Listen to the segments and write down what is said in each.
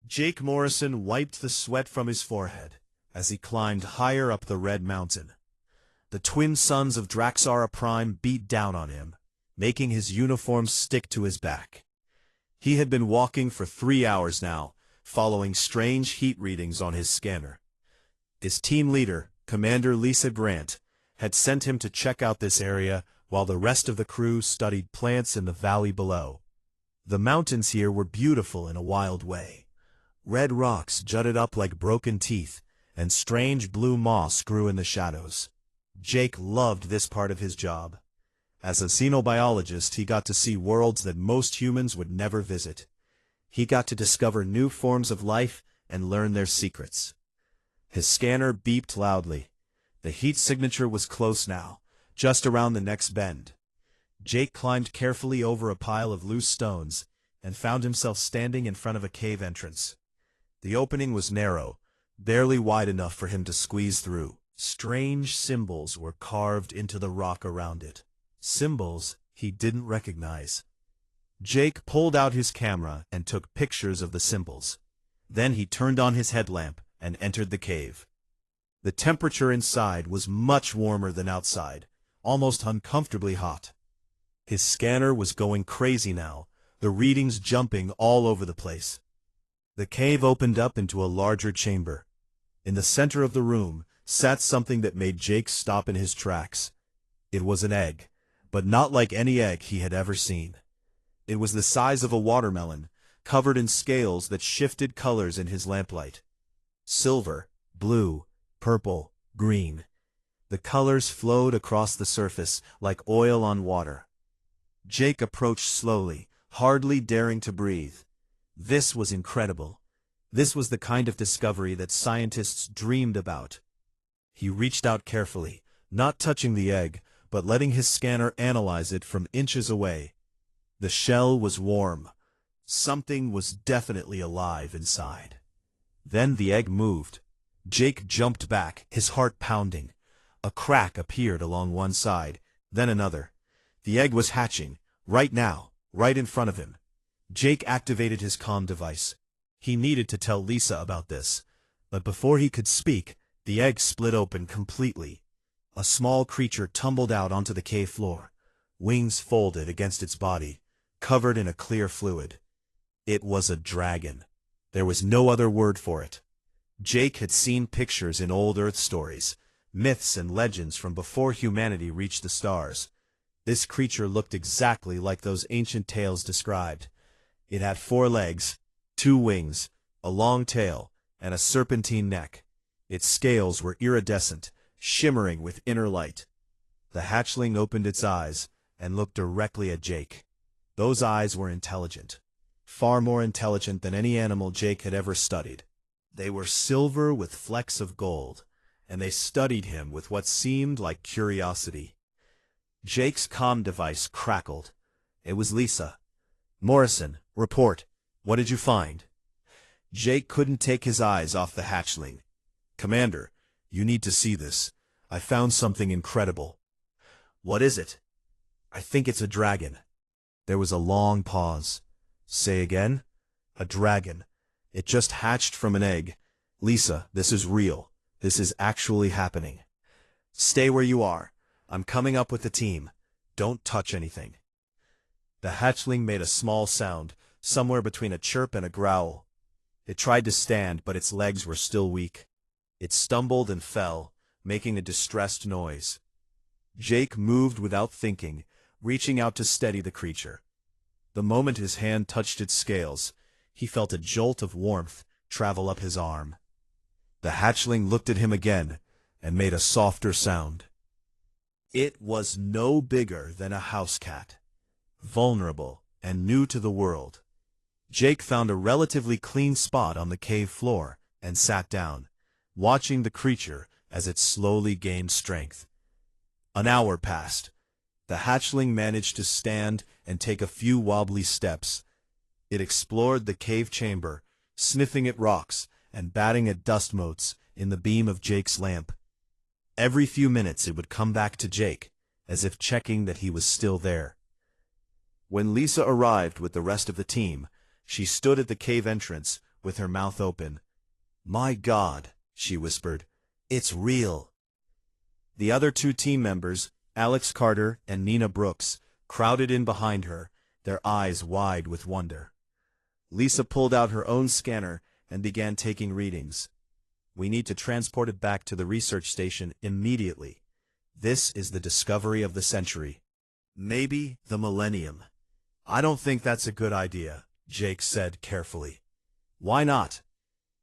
Jake Morrison wiped the sweat from his forehead as he climbed higher up the Red Mountain. The twin sons of Draxara Prime beat down on him, making his uniform stick to his back. He had been walking for 3 hours now, following strange heat readings on his scanner. His team leader, Commander Lisa Grant, had sent him to check out this area while the rest of the crew studied plants in the valley below. The mountains here were beautiful in a wild way. Red rocks jutted up like broken teeth, and strange blue moss grew in the shadows. Jake loved this part of his job. As a xenobiologist, he got to see worlds that most humans would never visit. He got to discover new forms of life and learn their secrets. His scanner beeped loudly. The heat signature was close now, just around the next bend. Jake climbed carefully over a pile of loose stones and found himself standing in front of a cave entrance. The opening was narrow, barely wide enough for him to squeeze through. Strange symbols were carved into the rock around it. Symbols he didn't recognize. Jake pulled out his camera and took pictures of the symbols. Then he turned on his headlamp and entered the cave. The temperature inside was much warmer than outside, almost uncomfortably hot. His scanner was going crazy now, the readings jumping all over the place. The cave opened up into a larger chamber. In the center of the room sat something that made Jake stop in his tracks. It was an egg, but not like any egg he had ever seen. It was the size of a watermelon, covered in scales that shifted colors in his lamplight. Silver, blue, purple, green. The colors flowed across the surface like oil on water. Jake approached slowly, hardly daring to breathe. This was incredible. This was the kind of discovery that scientists dreamed about. He reached out carefully, not touching the egg, but letting his scanner analyze it from inches away. The shell was warm. Something was definitely alive inside. Then the egg moved. Jake jumped back, his heart pounding. A crack appeared along one side, then another. The egg was hatching, right now, right in front of him. Jake activated his comm device. He needed to tell Lisa about this, but before he could speak, the egg split open completely. A small creature tumbled out onto the cave floor, wings folded against its body, covered in a clear fluid. It was a dragon. There was no other word for it. Jake had seen pictures in old Earth stories, myths and legends from before humanity reached the stars. This creature looked exactly like those ancient tales described. It had 4 legs, 2 wings, a long tail, and a serpentine neck. Its scales were iridescent, shimmering with inner light. The hatchling opened its eyes and looked directly at Jake. Those eyes were intelligent, far more intelligent than any animal Jake had ever studied. They were silver with flecks of gold, and they studied him with what seemed like curiosity. Jake's comm device crackled. It was Lisa. "Morrison, report. What did you find?" Jake couldn't take his eyes off the hatchling. "Commander, you need to see this. I found something incredible." "What is it?" "I think it's a dragon." There was a long pause. "Say again?" "A dragon. It just hatched from an egg. Lisa, this is real. This is actually happening." "Stay where you are. I'm coming up with the team. Don't touch anything." The hatchling made a small sound, somewhere between a chirp and a growl. It tried to stand, but its legs were still weak. It stumbled and fell, making a distressed noise. Jake moved without thinking, reaching out to steady the creature. The moment his hand touched its scales, he felt a jolt of warmth travel up his arm. The hatchling looked at him again and made a softer sound. It was no bigger than a house cat, vulnerable and new to the world. Jake found a relatively clean spot on the cave floor and sat down, watching the creature as it slowly gained strength. An hour passed. The hatchling managed to stand and take a few wobbly steps. It explored the cave chamber, sniffing at rocks and batting at dust motes in the beam of Jake's lamp. Every few minutes it would come back to Jake, as if checking that he was still there. When Lisa arrived with the rest of the team, she stood at the cave entrance with her mouth open. "My God," she whispered. "It's real." The other two team members, Alex Carter and Nina Brooks, crowded in behind her, their eyes wide with wonder. Lisa pulled out her own scanner and began taking readings. "We need to transport it back to the research station immediately. This is the discovery of the century. Maybe the millennium." "I don't think that's a good idea," Jake said carefully. "Why not?"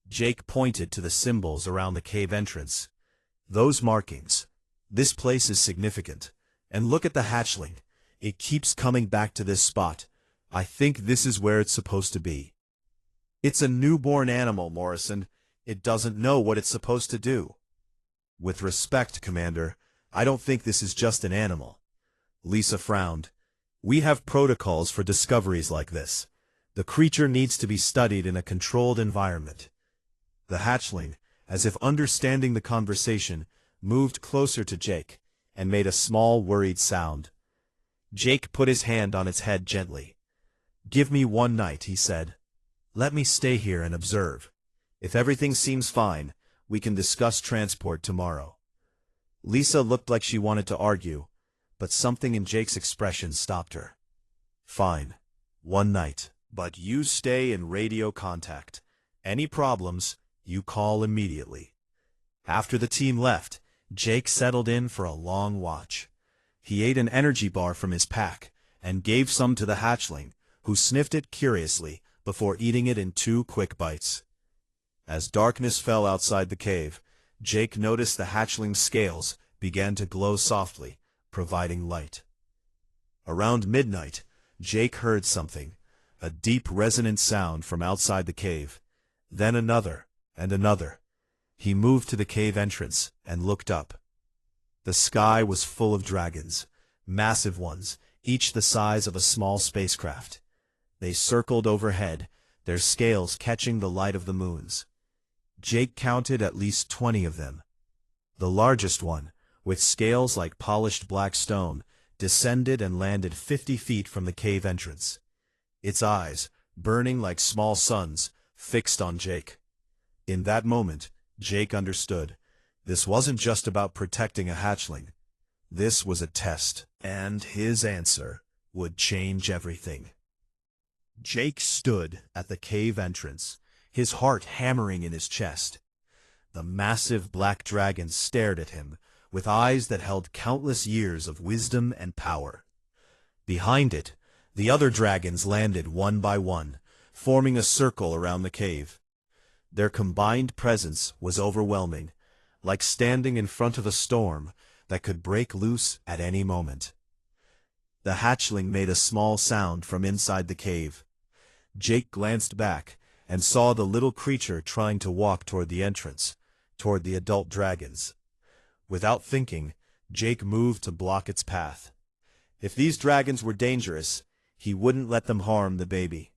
Jake pointed to the symbols around the cave entrance. "Those markings. This place is significant. And look at the hatchling. It keeps coming back to this spot. I think this is where it's supposed to be." "It's a newborn animal, Morrison. It doesn't know what it's supposed to do." "With respect, Commander, I don't think this is just an animal." Lisa frowned. "We have protocols for discoveries like this. The creature needs to be studied in a controlled environment." The hatchling, as if understanding the conversation, moved closer to Jake and made a small worried sound. Jake put his hand on its head gently. "Give me one night," he said. "Let me stay here and observe. If everything seems fine, we can discuss transport tomorrow." Lisa looked like she wanted to argue, but something in Jake's expression stopped her. "Fine. One night. But you stay in radio contact. Any problems, you call immediately." After the team left, Jake settled in for a long watch. He ate an energy bar from his pack and gave some to the hatchling, who sniffed it curiously before eating it in 2 quick bites. As darkness fell outside the cave, Jake noticed the hatchling's scales began to glow softly, providing light. Around midnight, Jake heard something, a deep resonant sound from outside the cave, then another and another. He moved to the cave entrance and looked up. The sky was full of dragons, massive ones, each the size of a small spacecraft. They circled overhead, their scales catching the light of the moons. Jake counted at least 20 of them. The largest one, with scales like polished black stone, descended and landed 50 feet from the cave entrance. Its eyes, burning like small suns, fixed on Jake. In that moment, Jake understood. This wasn't just about protecting a hatchling. This was a test, and his answer would change everything. Jake stood at the cave entrance, his heart hammering in his chest. The massive black dragon stared at him, with eyes that held countless years of wisdom and power. Behind it, the other dragons landed one by one, forming a circle around the cave. Their combined presence was overwhelming, like standing in front of a storm that could break loose at any moment. The hatchling made a small sound from inside the cave. Jake glanced back and saw the little creature trying to walk toward the entrance, toward the adult dragons. Without thinking, Jake moved to block its path. If these dragons were dangerous, he wouldn't let them harm the baby.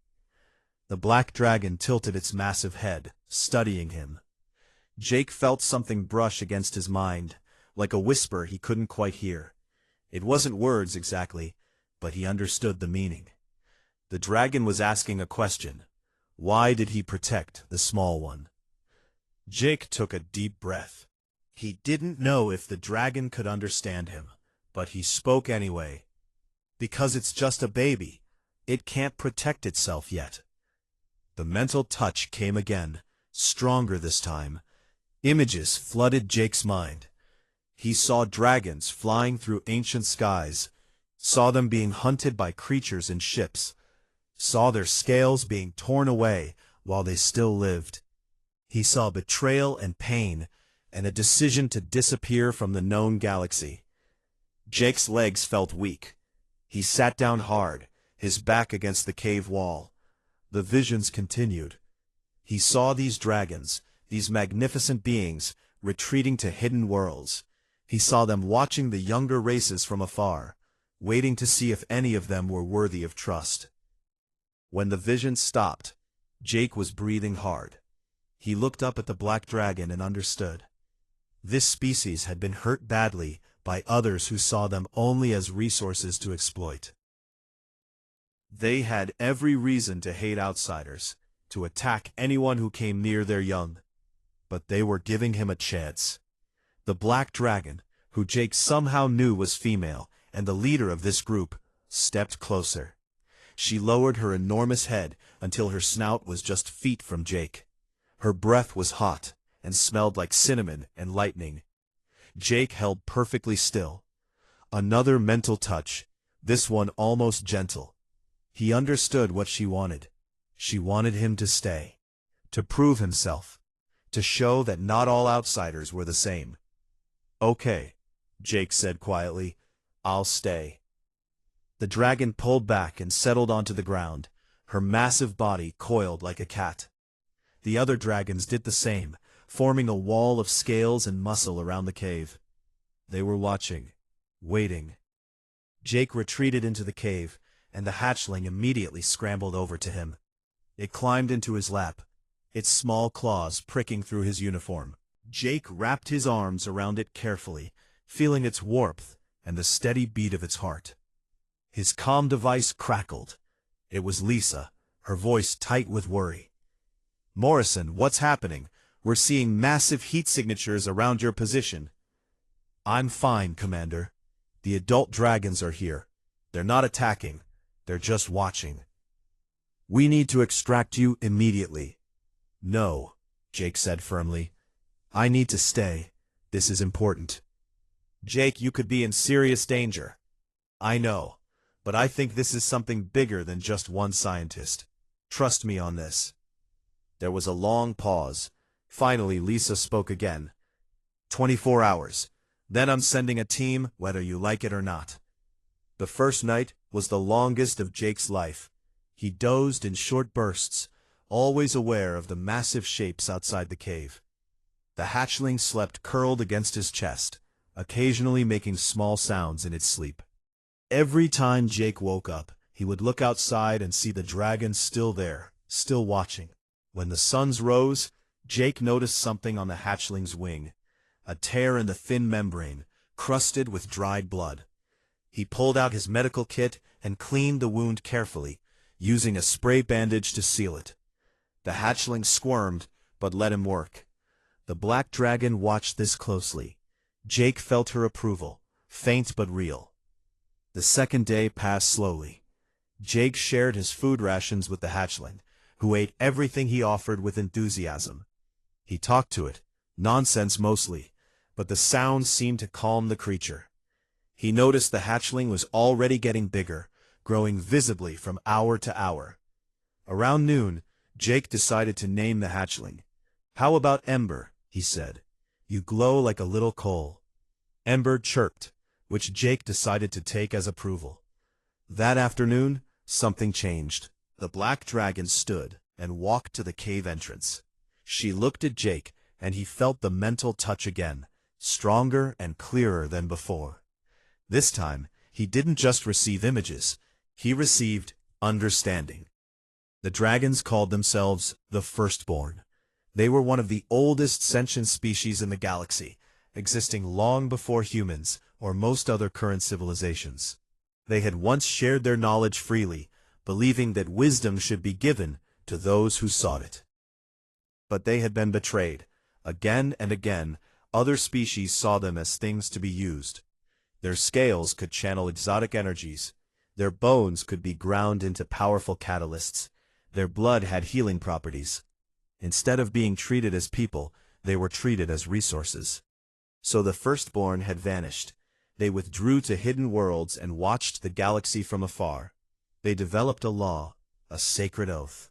The black dragon tilted its massive head, studying him. Jake felt something brush against his mind, like a whisper he couldn't quite hear. It wasn't words exactly, but he understood the meaning. The dragon was asking a question. Why did he protect the small one? Jake took a deep breath. He didn't know if the dragon could understand him, but he spoke anyway. Because it's just a baby. It can't protect itself yet. The mental touch came again, stronger this time. Images flooded Jake's mind. He saw dragons flying through ancient skies, saw them being hunted by creatures in ships, saw their scales being torn away while they still lived. He saw betrayal and pain, and a decision to disappear from the known galaxy. Jake's legs felt weak. He sat down hard, his back against the cave wall. The visions continued. He saw these dragons, these magnificent beings, retreating to hidden worlds. He saw them watching the younger races from afar, waiting to see if any of them were worthy of trust. When the vision stopped, Jake was breathing hard. He looked up at the black dragon and understood. This species had been hurt badly by others who saw them only as resources to exploit. They had every reason to hate outsiders, to attack anyone who came near their young. But they were giving him a chance. The black dragon, who Jake somehow knew was female and the leader of this group, stepped closer. She lowered her enormous head until her snout was just feet from Jake. Her breath was hot and smelled like cinnamon and lightning. Jake held perfectly still. Another mental touch, this one almost gentle. He understood what she wanted. She wanted him to stay, to prove himself, to show that not all outsiders were the same. "Okay," Jake said quietly, "I'll stay." The dragon pulled back and settled onto the ground, her massive body coiled like a cat. The other dragons did the same, forming a wall of scales and muscle around the cave. They were watching, waiting. Jake retreated into the cave, and the hatchling immediately scrambled over to him. It climbed into his lap, its small claws pricking through his uniform. Jake wrapped his arms around it carefully, feeling its warmth and the steady beat of its heart. His comm device crackled. It was Lisa, her voice tight with worry. "Morrison, what's happening? We're seeing massive heat signatures around your position." "I'm fine, Commander. The adult dragons are here. They're not attacking. They're just watching. We need to extract you immediately." "No," Jake said firmly. "I need to stay. This is important." "Jake, you could be in serious danger." "I know, but I think this is something bigger than just one scientist. Trust me on this." There was a long pause. Finally, Lisa spoke again. 24 hours. Then I'm sending a team, whether you like it or not." The first night was the longest of Jake's life. He dozed in short bursts, always aware of the massive shapes outside the cave. The hatchling slept curled against his chest, occasionally making small sounds in its sleep. Every time Jake woke up, he would look outside and see the dragons still there, still watching. When the suns rose, Jake noticed something on the hatchling's wing, a tear in the thin membrane, crusted with dried blood. He pulled out his medical kit and cleaned the wound carefully, using a spray bandage to seal it. The hatchling squirmed, but let him work. The black dragon watched this closely. Jake felt her approval, faint but real. The second day passed slowly. Jake shared his food rations with the hatchling, who ate everything he offered with enthusiasm. He talked to it, nonsense mostly, but the sounds seemed to calm the creature. He noticed the hatchling was already getting bigger, growing visibly from hour to hour. Around noon, Jake decided to name the hatchling. "How about Ember?" he said. "You glow like a little coal." Ember chirped, which Jake decided to take as approval. That afternoon, something changed. The black dragon stood and walked to the cave entrance. She looked at Jake, and he felt the mental touch again, stronger and clearer than before. This time, he didn't just receive images, he received understanding. The dragons called themselves the Firstborn. They were one of the oldest sentient species in the galaxy, existing long before humans or most other current civilizations. They had once shared their knowledge freely, believing that wisdom should be given to those who sought it. But they had been betrayed. Again and again, other species saw them as things to be used. Their scales could channel exotic energies. Their bones could be ground into powerful catalysts. Their blood had healing properties. Instead of being treated as people, they were treated as resources. So the Firstborn had vanished. They withdrew to hidden worlds and watched the galaxy from afar. They developed a law, a sacred oath.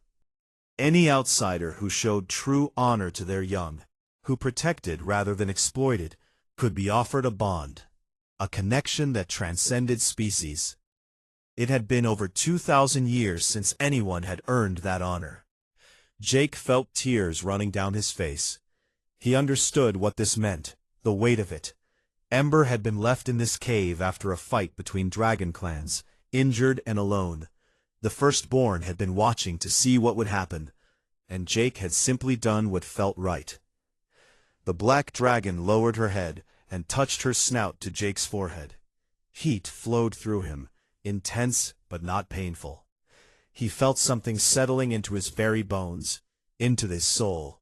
Any outsider who showed true honor to their young, who protected rather than exploited, could be offered a bond, a connection that transcended species. It had been over 2,000 years since anyone had earned that honor. Jake felt tears running down his face. He understood what this meant, the weight of it. Ember had been left in this cave after a fight between dragon clans, injured and alone. The Firstborn had been watching to see what would happen, and Jake had simply done what felt right. The black dragon lowered her head and touched her snout to Jake's forehead. Heat flowed through him, intense but not painful. He felt something settling into his very bones, into his soul.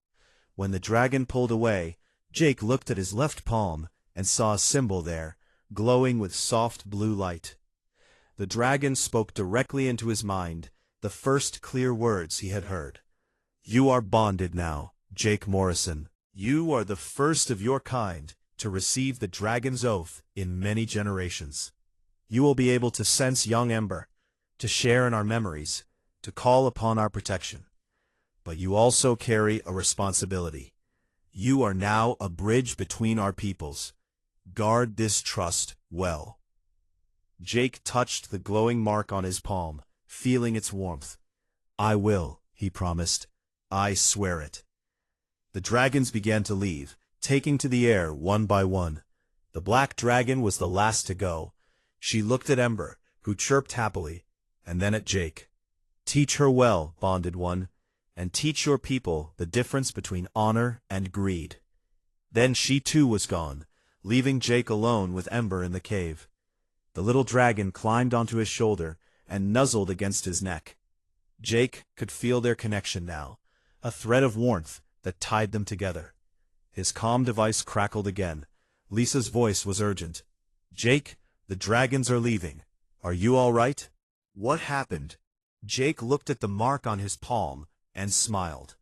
When the dragon pulled away, Jake looked at his left palm and saw a symbol there, glowing with soft blue light. The dragon spoke directly into his mind, the first clear words he had heard. "You are bonded now, Jake Morrison. You are the first of your kind to receive the dragon's oath in many generations. You will be able to sense young Ember, to share in our memories, to call upon our protection. But you also carry a responsibility. You are now a bridge between our peoples. Guard this trust well." Jake touched the glowing mark on his palm, feeling its warmth. "I will," he promised. "I swear it." The dragons began to leave, taking to the air one by one. The black dragon was the last to go. She looked at Ember, who chirped happily, and then at Jake. "Teach her well, bonded one, and teach your people the difference between honor and greed." Then she too was gone, leaving Jake alone with Ember in the cave. The little dragon climbed onto his shoulder and nuzzled against his neck. Jake could feel their connection now, a thread of warmth that tied them together. His comm device crackled again. Lisa's voice was urgent. "Jake, the dragons are leaving. Are you all right?" "What happened?" Jake looked at the mark on his palm and smiled.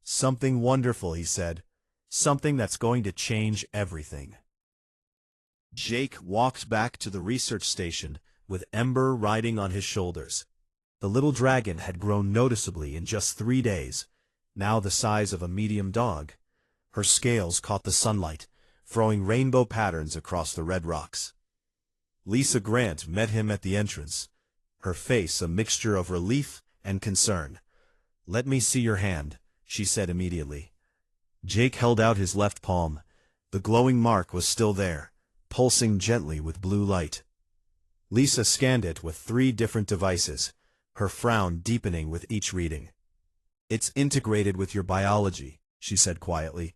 "Something wonderful," he said. "Something that's going to change everything." Jake walked back to the research station with Ember riding on his shoulders. The little dragon had grown noticeably in just 3 days, now the size of a medium dog. Her scales caught the sunlight, throwing rainbow patterns across the red rocks. Lisa Grant met him at the entrance, her face a mixture of relief and concern. "Let me see your hand," she said immediately. Jake held out his left palm. The glowing mark was still there, pulsing gently with blue light. Lisa scanned it with 3 different devices, her frown deepening with each reading. "It's integrated with your biology," she said quietly.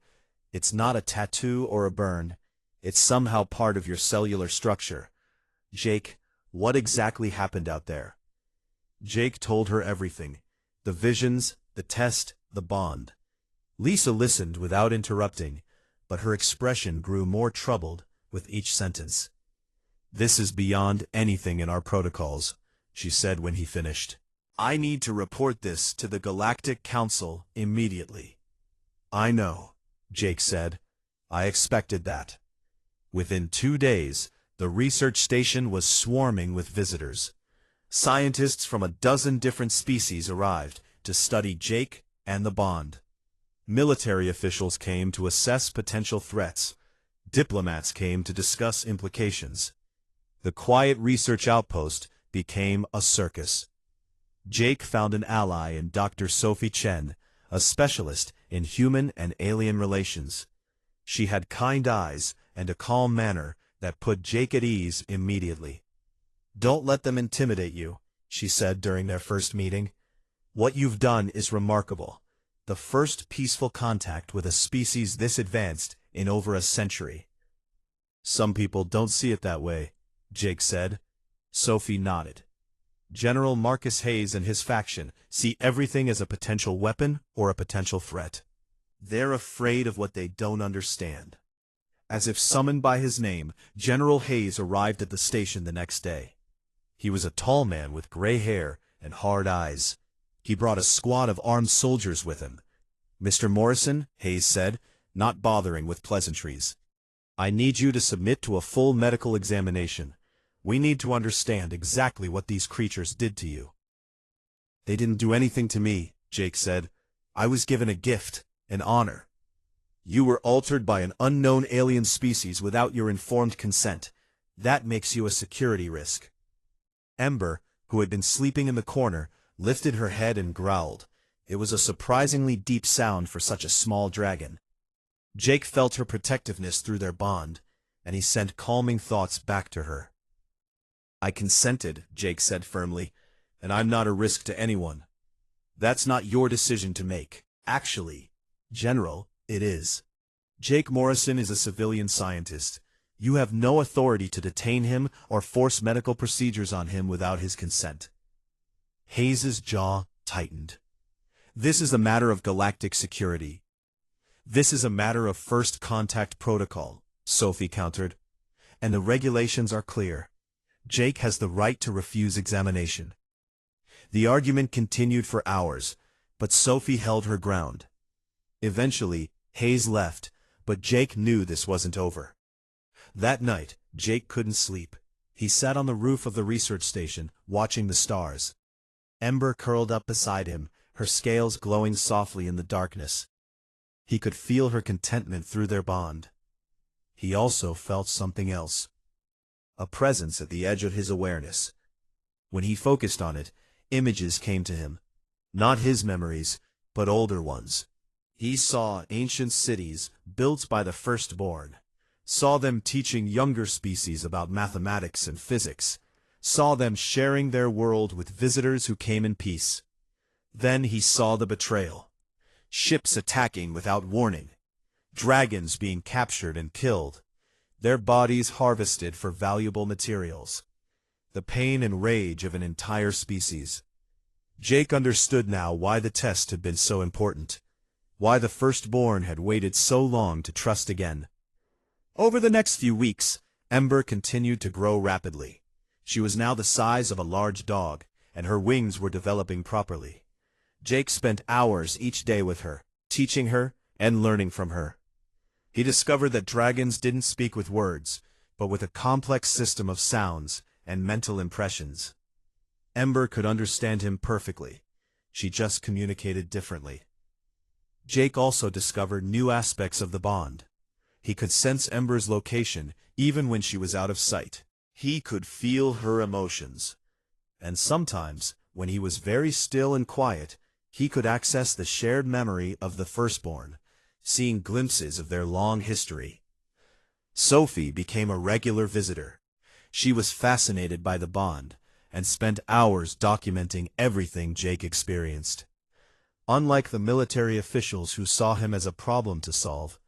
"It's not a tattoo or a burn. It's somehow part of your cellular structure. Jake, what exactly happened out there?" Jake told her everything. The visions, the test, the bond. Lisa listened without interrupting, but her expression grew more troubled with each sentence. "This is beyond anything in our protocols," she said when he finished. "I need to report this to the Galactic Council immediately." "I know," Jake said. "I expected that." Within 2 days, the research station was swarming with visitors. Scientists from a dozen different species arrived to study Jake and the bond. Military officials came to assess potential threats. Diplomats came to discuss implications. The quiet research outpost became a circus. Jake found an ally in Dr. Sophie Chen, a specialist in human and alien relations. She had kind eyes and a calm manner that put Jake at ease immediately. "Don't let them intimidate you," she said during their first meeting. "What you've done is remarkable. The first peaceful contact with a species this advanced in over a century." "Some people don't see it that way," Jake said. Sophie nodded. "General Marcus Hayes and his faction see everything as a potential weapon or a potential threat. They're afraid of what they don't understand." As if summoned by his name, General Hayes arrived at the station the next day. He was a tall man with gray hair and hard eyes. He brought a squad of armed soldiers with him. "Mr. Morrison," Hayes said, not bothering with pleasantries, "I need you to submit to a full medical examination. We need to understand exactly what these creatures did to you." "They didn't do anything to me," Jake said. "I was given a gift, an honor." "You were altered by an unknown alien species without your informed consent. That makes you a security risk." Ember, who had been sleeping in the corner, lifted her head and growled. It was a surprisingly deep sound for such a small dragon. Jake felt her protectiveness through their bond, and he sent calming thoughts back to her. "I consented," Jake said firmly, "and I'm not a risk to anyone." "That's not your decision to make. Actually, General, it is. Jake Morrison is a civilian scientist. You have no authority to detain him or force medical procedures on him without his consent." Hayes's jaw tightened. This is a matter of galactic security. This is a matter of first contact protocol, Sophie countered. And the regulations are clear. Jake has the right to refuse examination. The argument continued for hours, but Sophie held her ground. Eventually, Hayes left, but Jake knew this wasn't over. That night, Jake couldn't sleep. He sat on the roof of the research station, watching the stars. Ember curled up beside him, her scales glowing softly in the darkness. He could feel her contentment through their bond. He also felt something else. A presence at the edge of his awareness. When he focused on it, images came to him. Not his memories, but older ones. He saw ancient cities built by the firstborn, saw them teaching younger species about mathematics and physics, saw them sharing their world with visitors who came in peace. Then he saw the betrayal. Ships attacking without warning. Dragons being captured and killed. Their bodies harvested for valuable materials. The pain and rage of an entire species. Jake understood now why the test had been so important. Why the firstborn had waited so long to trust again. Over the next few weeks, Ember continued to grow rapidly. She was now the size of a large dog, and her wings were developing properly. Jake spent hours each day with her, teaching her and learning from her. He discovered that dragons didn't speak with words, but with a complex system of sounds and mental impressions. Ember could understand him perfectly. She just communicated differently. Jake also discovered new aspects of the bond. He could sense Ember's location even when she was out of sight. He could feel her emotions. And sometimes, when he was very still and quiet, he could access the shared memory of the firstborn, seeing glimpses of their long history. Sophie became a regular visitor. She was fascinated by the bond, and spent hours documenting everything Jake experienced. Unlike the military officials who saw him as a problem to solve,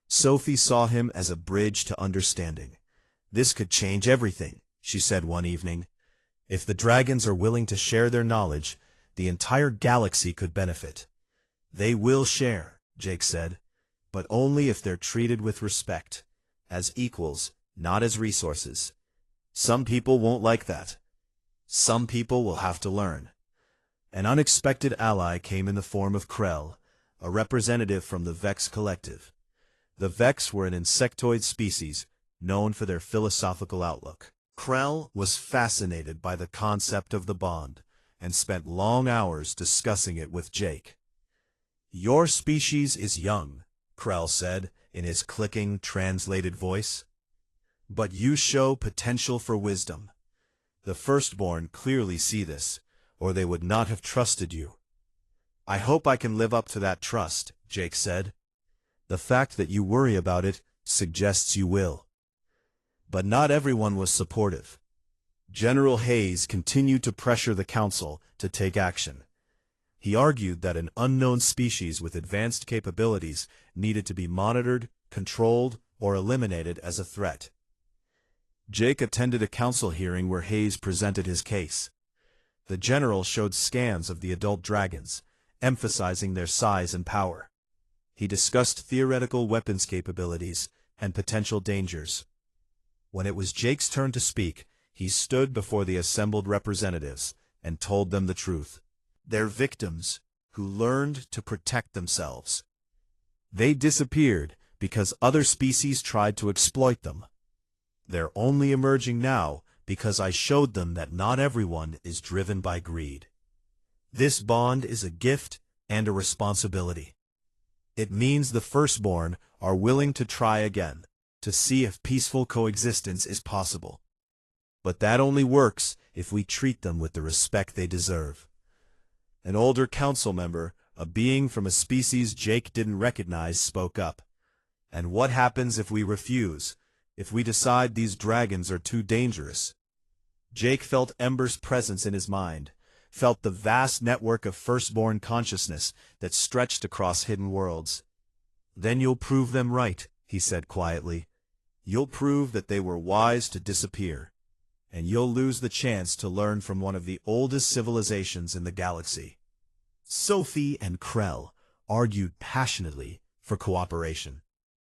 Sophie saw him as a bridge to understanding. "This could change everything," she said one evening. "If the dragons are willing to share their knowledge, the entire galaxy could benefit." "They will share," Jake said, "but only if they're treated with respect, as equals, not as resources. Some people won't like that. Some people will have to learn." An unexpected ally came in the form of Krell, a representative from the Vex Collective. The Vex were an insectoid species, known for their philosophical outlook. Krell was fascinated by the concept of the bond, and spent long hours discussing it with Jake. "Your species is young," Krell said, in his clicking, translated voice. "But you show potential for wisdom. The firstborn clearly see this, or they would not have trusted you." "I hope I can live up to that trust," Jake said. "The fact that you worry about it suggests you will." But not everyone was supportive. General Hayes continued to pressure the Council to take action. He argued that an unknown species with advanced capabilities needed to be monitored, controlled, or eliminated as a threat. Jake attended a council hearing where Hayes presented his case. The general showed scans of the adult dragons, emphasizing their size and power. He discussed theoretical weapons capabilities and potential dangers. When it was Jake's turn to speak, he stood before the assembled representatives and told them the truth. They're victims who learned to protect themselves. They disappeared because other species tried to exploit them. They're only emerging now because I showed them that not everyone is driven by greed. This bond is a gift and a responsibility. It means the firstborn are willing to try again, to see if peaceful coexistence is possible. But that only works if we treat them with the respect they deserve. An older council member, a being from a species Jake didn't recognize, spoke up. "And what happens if we refuse? If we decide these dragons are too dangerous?" Jake felt Ember's presence in his mind, felt the vast network of firstborn consciousness that stretched across hidden worlds. "Then you'll prove them right," he said quietly. "You'll prove that they were wise to disappear. and you'll lose the chance to learn from one of the oldest civilizations in the galaxy. Sophie and Krell argued passionately for cooperation.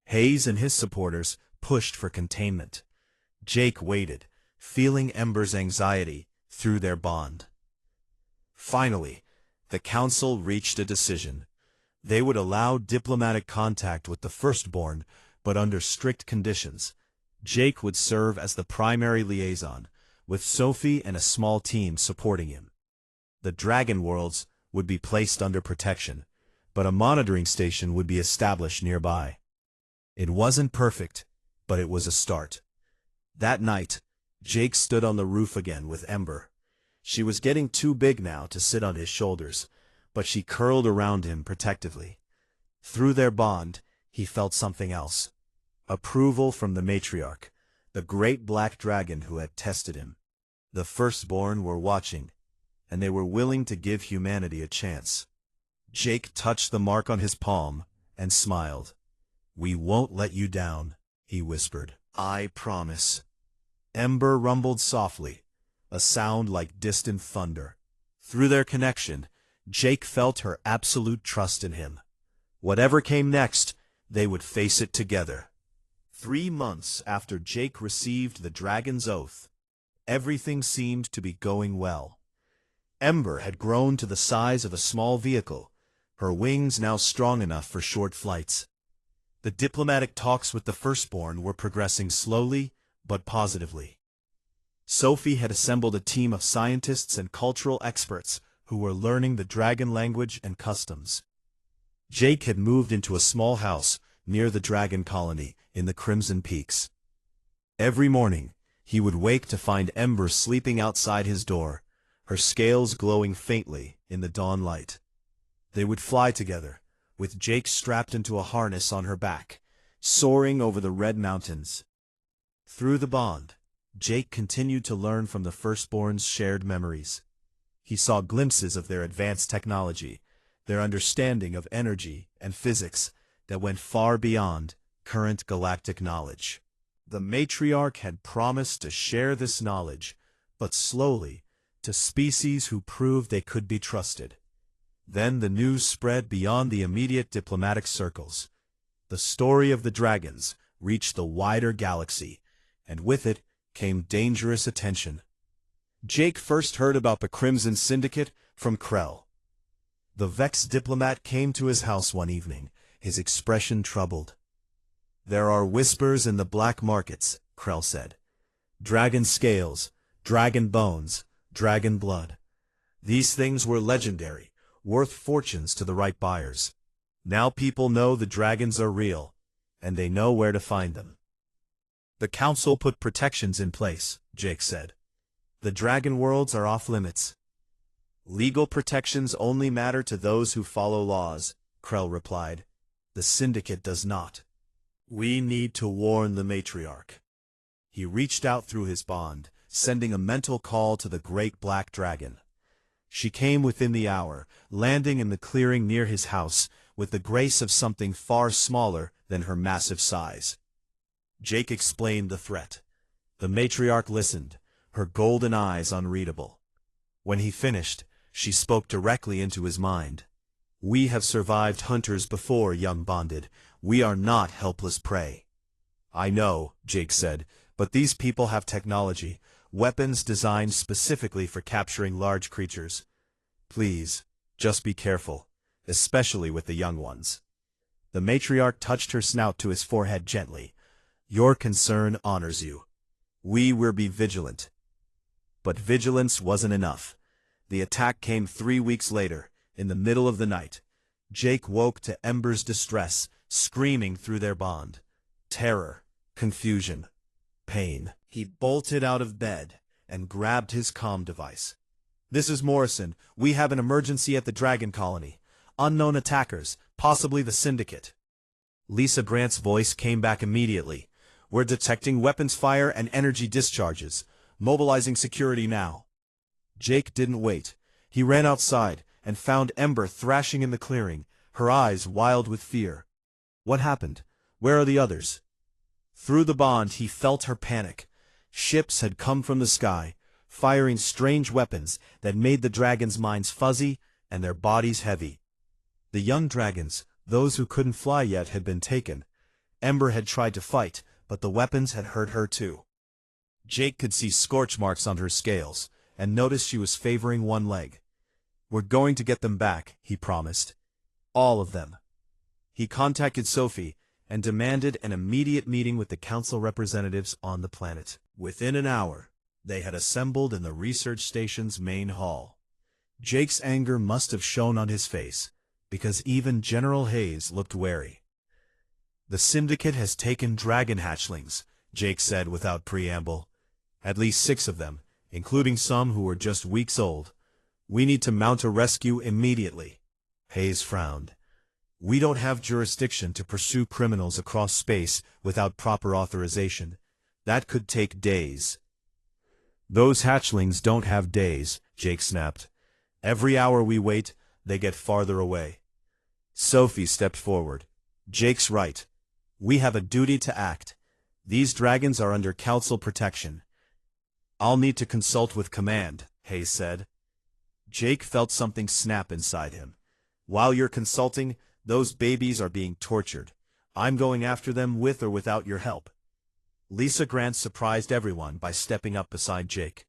Hayes and his supporters pushed for containment. Jake waited, feeling Ember's anxiety through their bond. Finally, the council reached a decision. They would allow diplomatic contact with the Firstborn, but under strict conditions. Jake would serve as the primary liaison, with Sophie and a small team supporting him. The Dragon Worlds would be placed under protection, but a monitoring station would be established nearby. It wasn't perfect, but it was a start. That night, Jake stood on the roof again with Ember. She was getting too big now to sit on his shoulders, but she curled around him protectively. Through their bond, he felt something else. Approval from the matriarch, the great black dragon who had tested him. The Firstborn were watching, and they were willing to give humanity a chance. Jake touched the mark on his palm and smiled. "We won't let you down," he whispered. "I promise." Ember rumbled softly, a sound like distant thunder. Through their connection, Jake felt her absolute trust in him. Whatever came next, they would face it together. 3 months after Jake received the dragon's oath, everything seemed to be going well. Ember had grown to the size of a small vehicle, her wings now strong enough for short flights. The diplomatic talks with the Firstborn were progressing slowly, but positively. Sophie had assembled a team of scientists and cultural experts who were learning the dragon language and customs. Jake had moved into a small house near the dragon colony in the Crimson Peaks. Every morning, he would wake to find Ember sleeping outside his door, her scales glowing faintly in the dawn light. They would fly together, with Jake strapped into a harness on her back, soaring over the red mountains. Through the bond, Jake continued to learn from the Firstborn's shared memories. He saw glimpses of their advanced technology, their understanding of energy and physics that went far beyond current galactic knowledge. The matriarch had promised to share this knowledge, but slowly, to species who proved they could be trusted. Then the news spread beyond the immediate diplomatic circles. The story of the dragons reached the wider galaxy, and with it came dangerous attention. Jake first heard about the Crimson Syndicate from Krell. The vexed diplomat came to his house one evening, his expression troubled. "There are whispers in the black markets," Krell said. "Dragon scales, dragon bones, dragon blood. These things were legendary, worth fortunes to the right buyers. Now people know the dragons are real, and they know where to find them." "The council put protections in place," Jake said. "The dragon worlds are off limits." "Legal protections only matter to those who follow laws," Krell replied. "The syndicate does not. We need to warn the matriarch." He reached out through his bond, sending a mental call to the great black dragon. She came within the hour, landing in the clearing near his house, with the grace of something far smaller than her massive size. Jake explained the threat. The matriarch listened, her golden eyes unreadable. When he finished, she spoke directly into his mind. "We have survived hunters before, young bonded. We are not helpless prey." "I know," Jake said, "but these people have technology, weapons designed specifically for capturing large creatures. Please, just be careful, especially with the young ones." The matriarch touched her snout to his forehead gently. "Your concern honors you. We will be vigilant." But vigilance wasn't enough. The attack came 3 weeks later, in the middle of the night. Jake woke to Ember's distress, screaming through their bond. Terror, confusion, pain. He bolted out of bed and grabbed his comm device. "This is Morrison. We have an emergency at the Dragon Colony. Unknown attackers, possibly the Syndicate." Lisa Grant's voice came back immediately. "We're detecting weapons fire and energy discharges. Mobilizing security now." Jake didn't wait. He ran outside and found Ember thrashing in the clearing, her eyes wild with fear. "What happened? Where are the others?" Through the bond he felt her panic. Ships had come from the sky, firing strange weapons that made the dragons' minds fuzzy and their bodies heavy. The young dragons, those who couldn't fly yet, had been taken. Ember had tried to fight, but the weapons had hurt her too. Jake could see scorch marks on her scales, and noticed she was favoring one leg. "We're going to get them back," he promised. "All of them." He contacted Sophie and demanded an immediate meeting with the council representatives on the planet. Within an hour, they had assembled in the research station's main hall. Jake's anger must have shown on his face, because even General Hayes looked wary. "The Syndicate has taken dragon hatchlings," Jake said without preamble. "At least 6 of them, including some who were just weeks old. We need to mount a rescue immediately." Hayes frowned. "We don't have jurisdiction to pursue criminals across space without proper authorization. That could take days." "Those hatchlings don't have days," Jake snapped. "Every hour we wait, they get farther away." Sophie stepped forward. "Jake's right. We have a duty to act. These dragons are under council protection." "I'll need to consult with command," Hayes said. Jake felt something snap inside him. "While you're consulting, those babies are being tortured. I'm going after them with or without your help." Lisa Grant surprised everyone by stepping up beside Jake.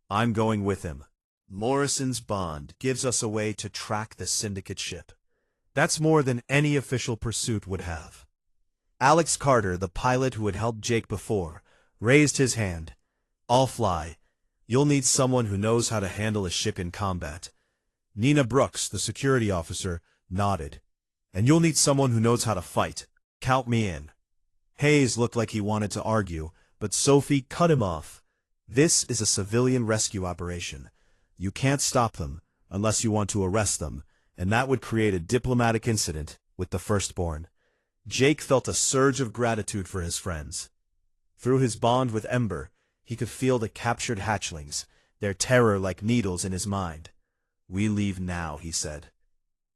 "I'm going with him. Morrison's bond gives us a way to track the Syndicate ship. That's more than any official pursuit would have." Alex Carter, the pilot who had helped Jake before, raised his hand. "I'll fly. You'll need someone who knows how to handle a ship in combat." Nina Brooks, the security officer, nodded. "And you'll need someone who knows how to fight. Count me in." Hayes looked like he wanted to argue, but Sophie cut him off. "This is a civilian rescue operation. You can't stop them, unless you want to arrest them, and that would create a diplomatic incident with the Firstborn." Jake felt a surge of gratitude for his friends. Through his bond with Ember, he could feel the captured hatchlings, their terror like needles in his mind. "We leave now," he said.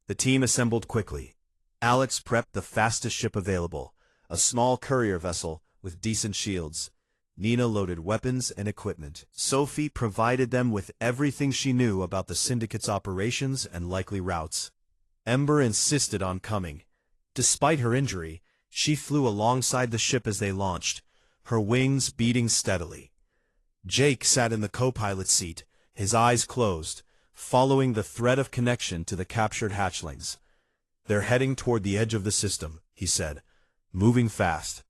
The team assembled quickly. Alex prepped the fastest ship available, a small courier vessel with decent shields. Nina loaded weapons and equipment. Sophie provided them with everything she knew about the Syndicate's operations and likely routes. Ember insisted on coming. Despite her injury, she flew alongside the ship as they launched, her wings beating steadily. Jake sat in the co-pilot seat, his eyes closed, following the thread of connection to the captured hatchlings. "They're heading toward the edge of the system," he said, "moving fast."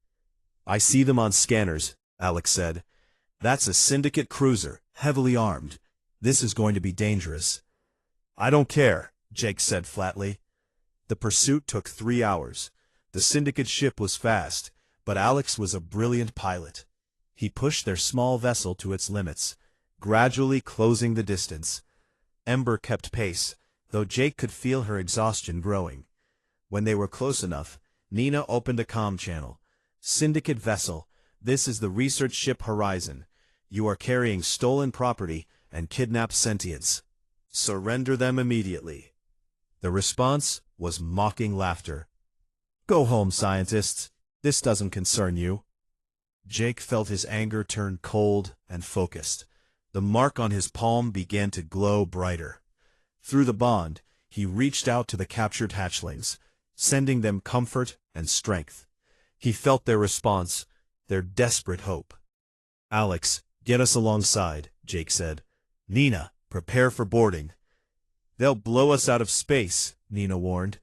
"I see them on scanners," Alex said. "That's a Syndicate cruiser, heavily armed. This is going to be dangerous." "I don't care," Jake said flatly. The pursuit took 3 hours. The Syndicate ship was fast, but Alex was a brilliant pilot. He pushed their small vessel to its limits, gradually closing the distance. Ember kept pace, though Jake could feel her exhaustion growing. When they were close enough, Nina opened a comm channel. "Syndicate vessel, this is the research ship Horizon. You are carrying stolen property and kidnapped sentients. Surrender them immediately." The response was mocking laughter. "Go home, scientists. This doesn't concern you." Jake felt his anger turn cold and focused. The mark on his palm began to glow brighter. Through the bond, he reached out to the captured hatchlings, sending them comfort and strength. He felt their response, their desperate hope. "Alex, get us alongside," Jake said. "Nina, prepare for boarding." "They'll blow us out of space," Nina warned.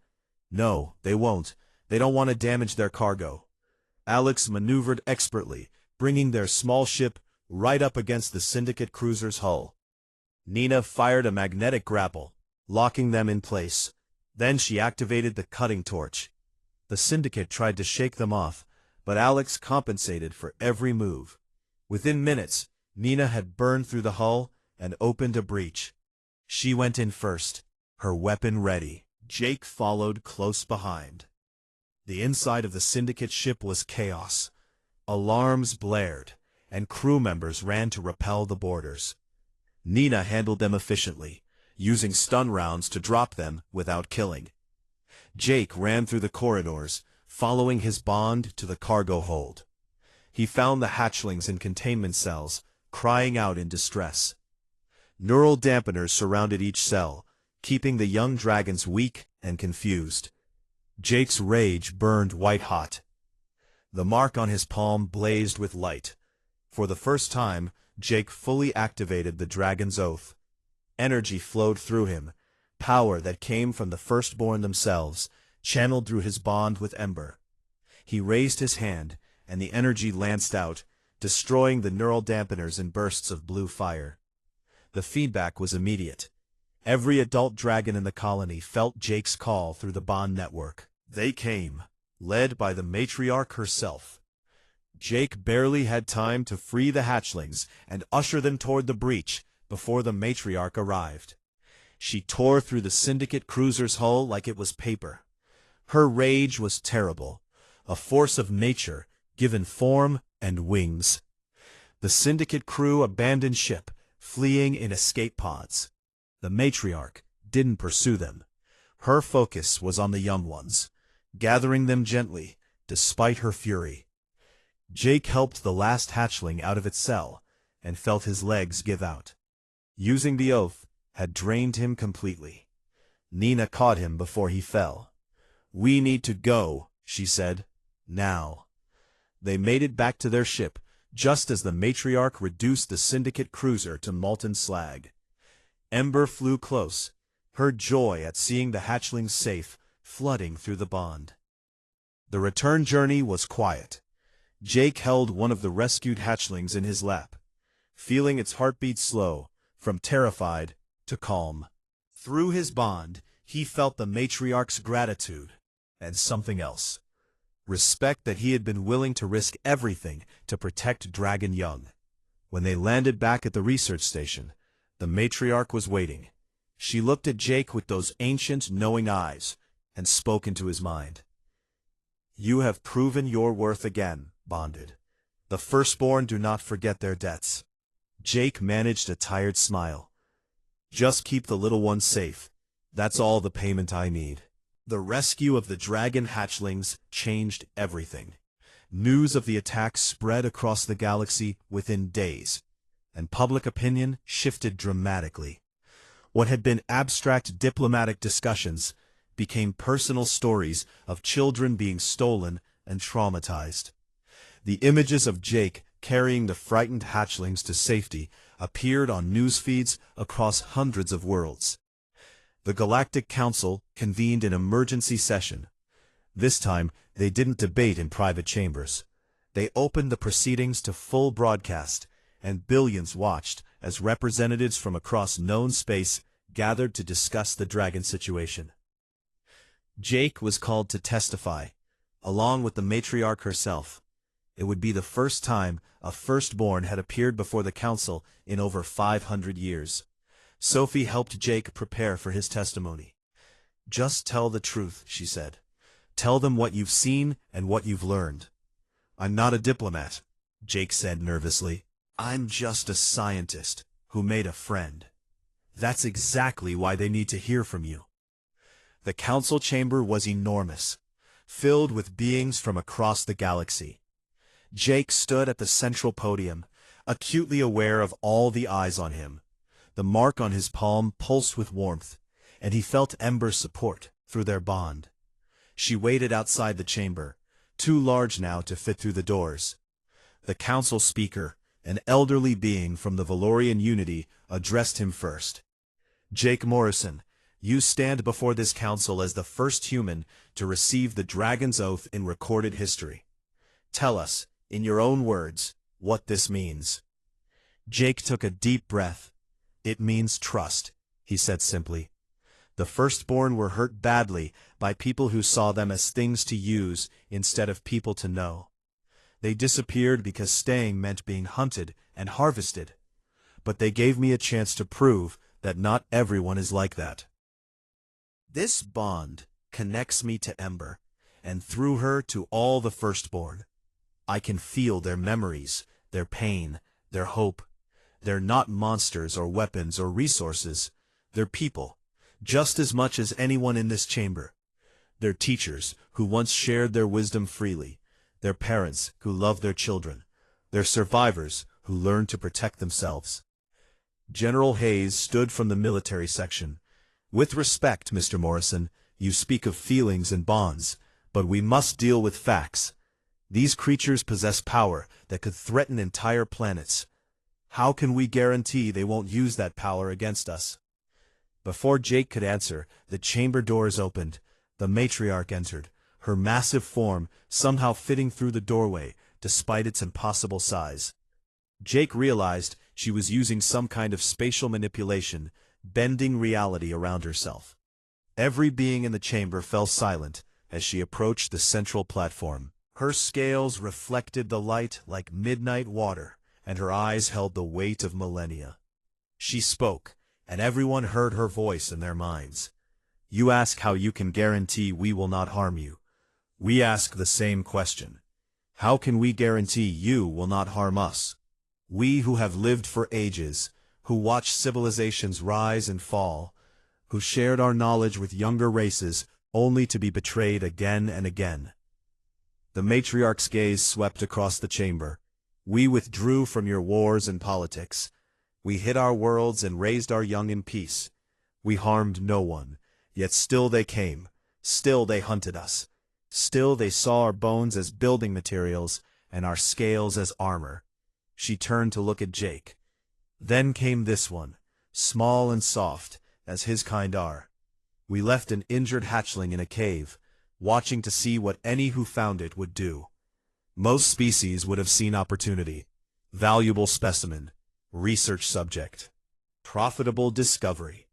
"No, they won't. They don't want to damage their cargo." Alex maneuvered expertly, bringing their small ship right up against the Syndicate cruiser's hull. Nina fired a magnetic grapple, locking them in place. Then she activated the cutting torch. The Syndicate tried to shake them off, but Alex compensated for every move. Within minutes, Nina had burned through the hull and opened a breach. She went in first, her weapon ready. Jake followed close behind. The inside of the Syndicate ship was chaos. Alarms blared, and crew members ran to repel the boarders. Nina handled them efficiently, using stun rounds to drop them without killing. Jake ran through the corridors, following his bond to the cargo hold. He found the hatchlings in containment cells, crying out in distress. Neural dampeners surrounded each cell, keeping the young dragons weak and confused. Jake's rage burned white-hot. The mark on his palm blazed with light. For the first time, Jake fully activated the dragon's oath. Energy flowed through him, power that came from the firstborn themselves, channeled through his bond with Ember. He raised his hand, and the energy lanced out, destroying the neural dampeners in bursts of blue fire. The feedback was immediate. Every adult dragon in the colony felt Jake's call through the bond network. They came, led by the matriarch herself. Jake barely had time to free the hatchlings and usher them toward the breach before the matriarch arrived. She tore through the Syndicate cruiser's hull like it was paper. Her rage was terrible, a force of nature given form and wings. The Syndicate crew abandoned ship, fleeing in escape pods. The matriarch didn't pursue them. Her focus was on the young ones, gathering them gently, despite her fury. Jake helped the last hatchling out of its cell, and felt his legs give out. Using the oath had drained him completely. Nina caught him before he fell. "We need to go," she said. "Now." They made it back to their ship, just as the matriarch reduced the Syndicate cruiser to molten slag. Ember flew close, her joy at seeing the hatchlings safe, flooding through the bond. The return journey was quiet. Jake held one of the rescued hatchlings in his lap, feeling its heartbeat slow, from terrified to calm. Through his bond, he felt the matriarch's gratitude, and something else. Respect that he had been willing to risk everything to protect Dragon Young. When they landed back at the research station, the matriarch was waiting. She looked at Jake with those ancient, knowing eyes, and spoke into his mind. "You have proven your worth again, Bonded. The firstborn do not forget their debts." Jake managed a tired smile. "Just keep the little one safe. That's all the payment I need." The rescue of the dragon hatchlings changed everything. News of the attack spread across the galaxy within days, and public opinion shifted dramatically. What had been abstract diplomatic discussions became personal stories of children being stolen and traumatized. The images of Jake carrying the frightened hatchlings to safety appeared on news feeds across hundreds of worlds. The Galactic Council convened an emergency session. This time, they didn't debate in private chambers. They opened the proceedings to full broadcast, and billions watched as representatives from across known space gathered to discuss the dragon situation. Jake was called to testify, along with the matriarch herself. It would be the first time a firstborn had appeared before the council in over 500 years. Sophie helped Jake prepare for his testimony. "Just tell the truth," she said. "Tell them what you've seen and what you've learned." "I'm not a diplomat," Jake said nervously. "I'm just a scientist who made a friend." "That's exactly why they need to hear from you." The council chamber was enormous, filled with beings from across the galaxy. Jake stood at the central podium, acutely aware of all the eyes on him. The mark on his palm pulsed with warmth, and he felt Ember's support through their bond. She waited outside the chamber, too large now to fit through the doors. The council speaker, an elderly being from the Valorian Unity, addressed him first. "Jake Morrison, you stand before this council as the first human to receive the Dragon's Oath in recorded history. Tell us, in your own words, what this means." Jake took a deep breath. "It means trust," he said simply. "The firstborn were hurt badly by people who saw them as things to use instead of people to know. They disappeared because staying meant being hunted and harvested. But they gave me a chance to prove that not everyone is like that. This bond connects me to Ember, and through her to all the firstborn. I can feel their memories, their pain, their hope. They're not monsters or weapons or resources. They're people, just as much as anyone in this chamber. They're teachers who once shared their wisdom freely. They're parents who love their children, They're survivors who learn to protect themselves. General Hayes stood from the military section. With respect, Mr. Morrison, you speak of feelings and bonds, but we must deal with facts. These creatures possess power that could threaten entire planets. How can we guarantee they won't use that power against us? Before Jake could answer, the chamber doors opened. The matriarch entered, her massive form somehow fitting through the doorway, despite its impossible size. Jake realized she was using some kind of spatial manipulation, bending reality around herself. Every being in the chamber fell silent as she approached the central platform. Her scales reflected the light like midnight water, and her eyes held the weight of millennia. She spoke, and everyone heard her voice in their minds. You ask how you can guarantee we will not harm you. We ask the same question. How can we guarantee you will not harm us? We who have lived for ages, who watched civilizations rise and fall, who shared our knowledge with younger races only to be betrayed again and again. The matriarch's gaze swept across the chamber. We withdrew from your wars and politics. We hid our worlds and raised our young in peace. We harmed no one, yet still they came. Still they hunted us. Still they saw our bones as building materials and our scales as armor. She turned to look at Jake. Then came this one, small and soft, as his kind are. We left an injured hatchling in a cave, watching to see what any who found it would do. Most species would have seen opportunity. Valuable specimen. Research subject. Profitable discovery.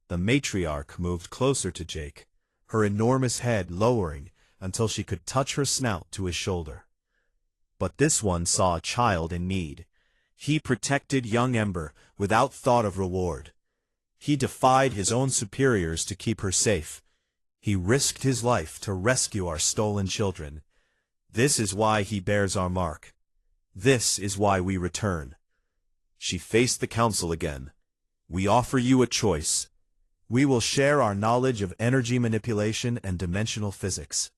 The matriarch moved closer to Jake, her enormous head lowering until she could touch her snout to his shoulder. But this one saw a child in need. He protected young Ember without thought of reward. He defied his own superiors to keep her safe. He risked his life to rescue our stolen children. This is why he bears our mark. This is why we return. She faced the council again. We offer you a choice. We will share our knowledge of energy manipulation and dimensional physics.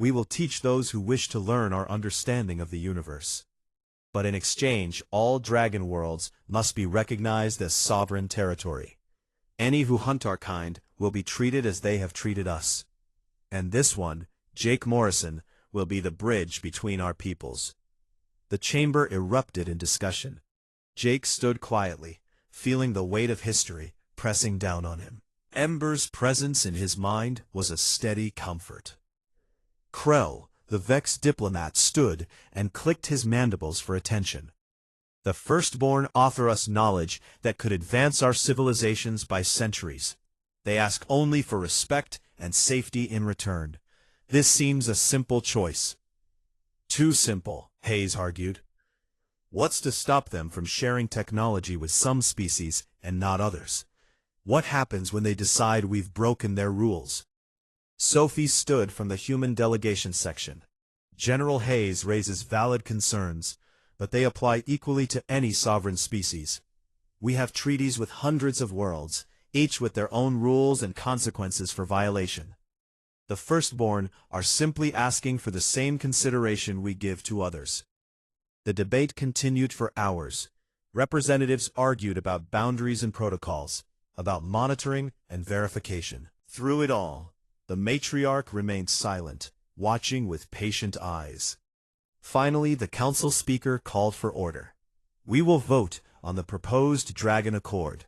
We will teach those who wish to learn our understanding of the universe. But in exchange, all dragon worlds must be recognized as sovereign territory. Any who hunt our kind will be treated as they have treated us. And this one, Jake Morrison, will be the bridge between our peoples. The chamber erupted in discussion. Jake stood quietly, feeling the weight of history pressing down on him. Ember's presence in his mind was a steady comfort. Krell, the vexed diplomat, stood and clicked his mandibles for attention. The firstborn offer us knowledge that could advance our civilizations by centuries. They ask only for respect and safety in return. This seems a simple choice. Too simple, Hayes argued. What's to stop them from sharing technology with some species and not others? What happens when they decide we've broken their rules? Sophie stood from the human delegation section. General Hayes raises valid concerns, but they apply equally to any sovereign species. We have treaties with hundreds of worlds, each with their own rules and consequences for violation. The firstborn are simply asking for the same consideration we give to others. The debate continued for hours. Representatives argued about boundaries and protocols, about monitoring and verification. Through it all, the matriarch remained silent, watching with patient eyes. Finally, the council speaker called for order. We will vote on the proposed Dragon Accord.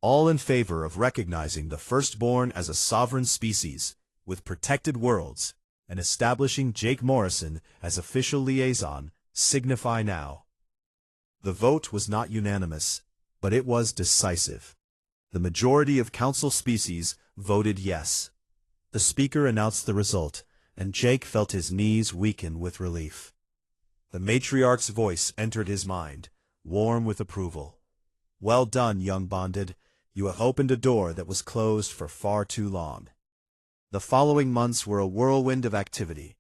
All in favor of recognizing the firstborn as a sovereign species, with protected worlds, and establishing Jake Morrison as official liaison, signify now. The vote was not unanimous, but it was decisive. The majority of council species voted yes. The speaker announced the result, and Jake felt his knees weaken with relief. The matriarch's voice entered his mind, warm with approval. Well done, young bonded. You have opened a door that was closed for far too long. The following months were a whirlwind of activity.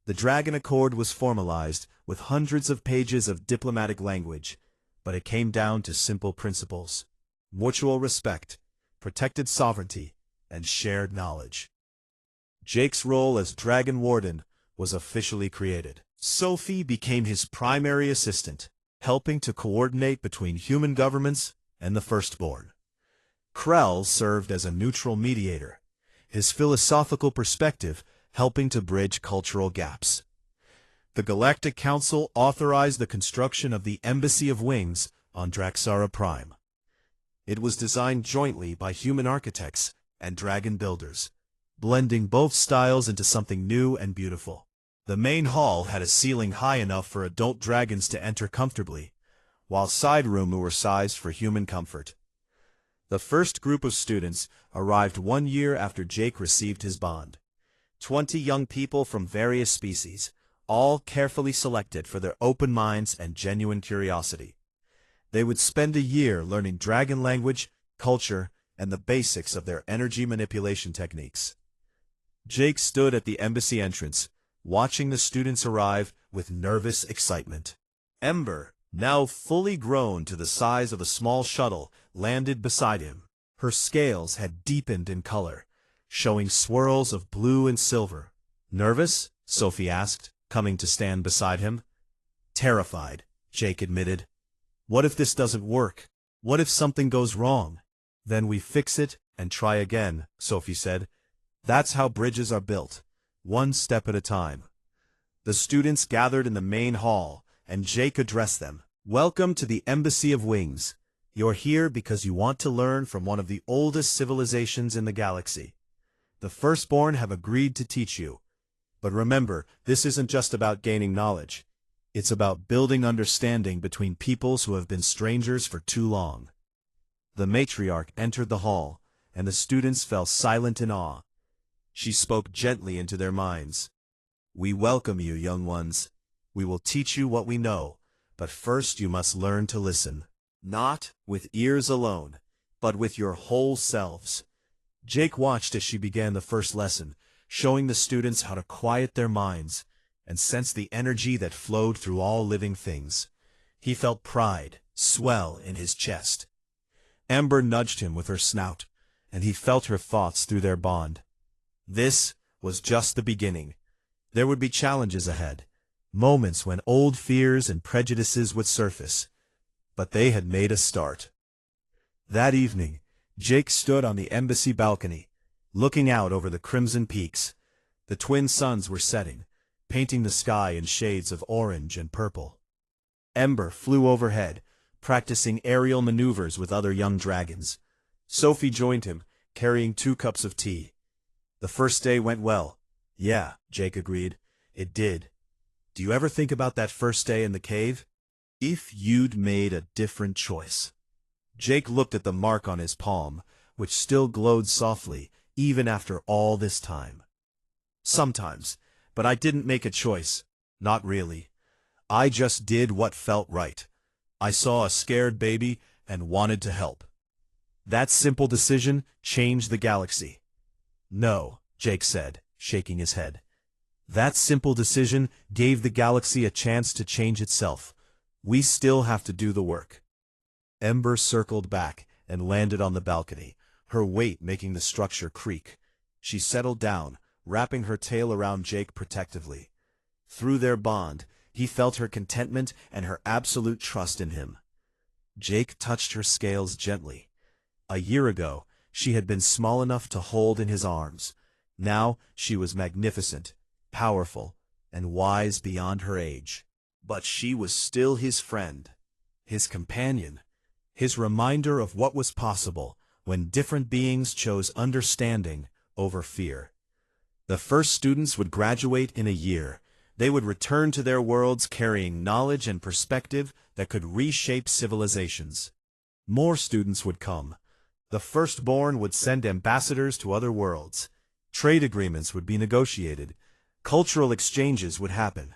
The Dragon Accord was formalized with hundreds of pages of diplomatic language, but it came down to simple principles: mutual respect, protected sovereignty, and shared knowledge. Jake's role as Dragon Warden was officially created. Sophie became his primary assistant, helping to coordinate between human governments and the Firstborn. Krell served as a neutral mediator, his philosophical perspective helping to bridge cultural gaps. The Galactic Council authorized the construction of the Embassy of Wings on Draxara Prime. It was designed jointly by human architects and dragon builders, blending both styles into something new and beautiful. The main hall had a ceiling high enough for adult dragons to enter comfortably, while side rooms were sized for human comfort. The first group of students arrived 1 year after Jake received his bond. 20 young people from various species, all carefully selected for their open minds and genuine curiosity. They would spend a year learning dragon language, culture, and the basics of their energy manipulation techniques. Jake stood at the embassy entrance, watching the students arrive with nervous excitement. Ember, now fully grown to the size of a small shuttle, landed beside him. Her scales had deepened in color, showing swirls of blue and silver. "Nervous?" Sophie asked, coming to stand beside him. "Terrified," Jake admitted. "What if this doesn't work? What if something goes wrong?" "Then we fix it and try again," Sophie said. "That's how bridges are built, one step at a time." The students gathered in the main hall, and Jake addressed them. "Welcome to the Embassy of Wings. You're here because you want to learn from one of the oldest civilizations in the galaxy. The Firstborn have agreed to teach you. But remember, this isn't just about gaining knowledge. It's about building understanding between peoples who have been strangers for too long." The matriarch entered the hall, and the students fell silent in awe. She spoke gently into their minds. "We welcome you, young ones. We will teach you what we know, but first you must learn to listen. Not with ears alone, but with your whole selves." Jake watched as she began the first lesson, showing the students how to quiet their minds and sense the energy that flowed through all living things. He felt pride swell in his chest. Ember nudged him with her snout, and he felt her thoughts through their bond. This was just the beginning. There would be challenges ahead, moments when old fears and prejudices would surface, but they had made a start. That evening, Jake stood on the embassy balcony, looking out over the crimson peaks. The twin suns were setting, painting the sky in shades of orange and purple. Ember flew overhead, practicing aerial maneuvers with other young dragons. Sophie joined him, carrying 2 cups of tea. The first day went well. "Yeah," Jake agreed. "It did. Do you ever think about that first day in the cave? If you'd made a different choice." Jake looked at the mark on his palm, which still glowed softly, even after all this time. "Sometimes, but I didn't make a choice. Not really. I just did what felt right. I saw a scared baby and wanted to help. That simple decision changed the galaxy." "No," Jake said, shaking his head. "That simple decision gave the galaxy a chance to change itself. We still have to do the work." Ember circled back and landed on the balcony, her weight making the structure creak. She settled down, wrapping her tail around Jake protectively. Through their bond, he felt her contentment and her absolute trust in him. Jake touched her scales gently. A year ago, she had been small enough to hold in his arms. Now she was magnificent, powerful, and wise beyond her age. But she was still his friend, his companion, his reminder of what was possible when different beings chose understanding over fear. The first students would graduate in a year. They would return to their worlds carrying knowledge and perspective that could reshape civilizations. More students would come. The Firstborn would send ambassadors to other worlds. Trade agreements would be negotiated. Cultural exchanges would happen.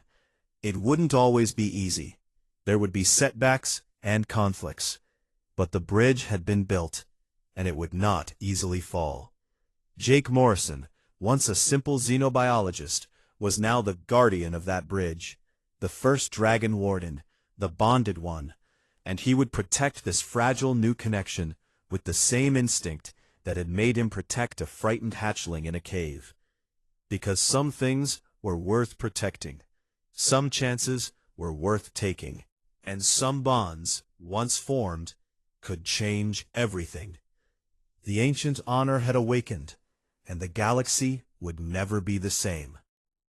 It wouldn't always be easy. There would be setbacks and conflicts. But the bridge had been built, and it would not easily fall. Jake Morrison, once a simple xenobiologist, was now the guardian of that bridge, the first dragon warden, the bonded one, and he would protect this fragile new connection with the same instinct that had made him protect a frightened hatchling in a cave. Because some things were worth protecting. Some chances were worth taking. And some bonds, once formed, could change everything. The ancient honor had awakened, and the galaxy would never be the same.